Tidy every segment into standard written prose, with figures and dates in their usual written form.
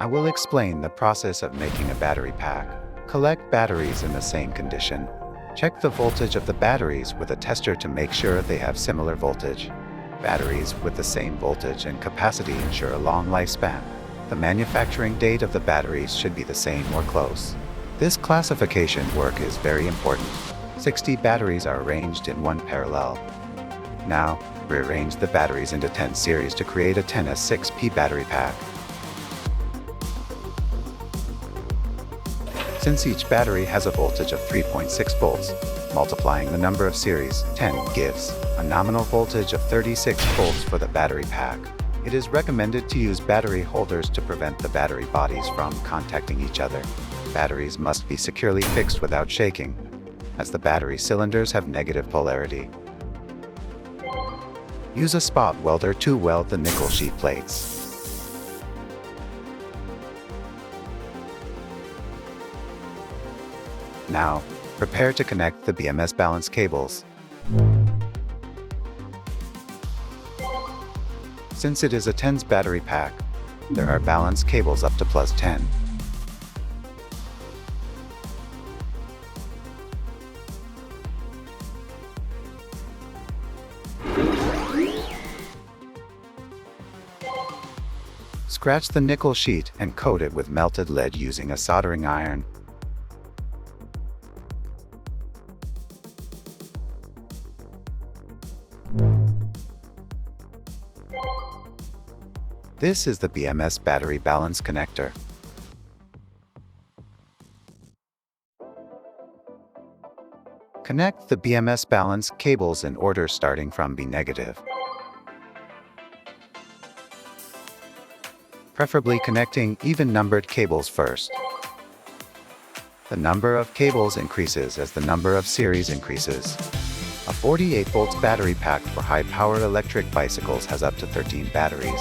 I will explain the process of making a battery pack. Collect batteries in the same condition. Check the voltage of the batteries with a tester to make sure they have similar voltage. Batteries with the same voltage and capacity ensure a long lifespan. The manufacturing date of the batteries should be the same or close. This classification work is very important. 60 batteries are arranged in one parallel. Now, rearrange the batteries into 10 series to create a 10S6P battery pack. Since each battery has a voltage of 3.6 volts, multiplying the number of series, 10, gives a nominal voltage of 36 volts for the battery pack. It is recommended to use battery holders to prevent the battery bodies from contacting each other. Batteries must be securely fixed without shaking, as the battery cylinders have negative polarity. Use a spot welder to weld the nickel sheet plates. Now, prepare to connect the BMS balance cables. Since it is a 10's battery pack, there are balance cables up to plus 10. Scratch the nickel sheet and coat it with melted lead using a soldering iron. This is the BMS battery balance connector. Connect the BMS balance cables in order starting from B negative. Preferably connecting even-numbered cables first. The number of cables increases as the number of series increases. A 48 volts battery pack for high-power electric bicycles has up to 13 batteries.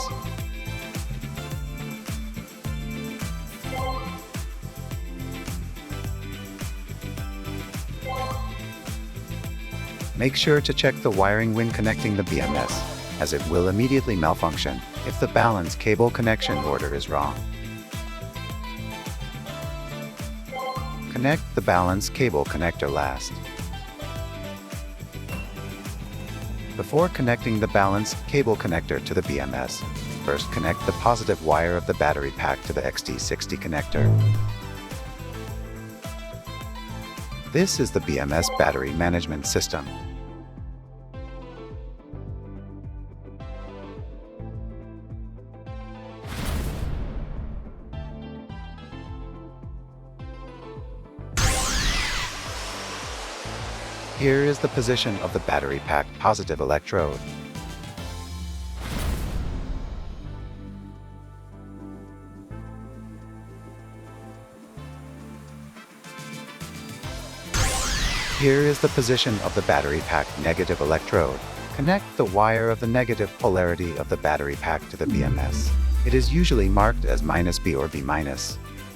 Make sure to check the wiring when connecting the BMS, as it will immediately malfunction if the balance cable connection order is wrong. Connect the balance cable connector last. Before connecting the balance cable connector to the BMS, first connect the positive wire of the battery pack to the XT60 connector. This is the BMS battery management system. Here is the position of the battery pack positive electrode. Here is the position of the battery pack negative electrode. Connect the wire of the negative polarity of the battery pack to the BMS. It is usually marked as -B or B-.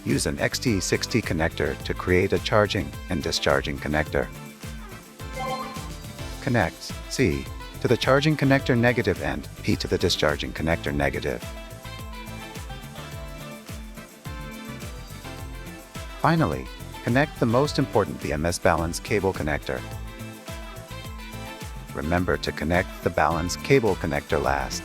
Use an XT60 connector to create a charging and discharging connector. Connect C to the charging connector negative and P to the discharging connector negative. Finally, connect the most important BMS balance cable connector. Remember to connect the balance cable connector last.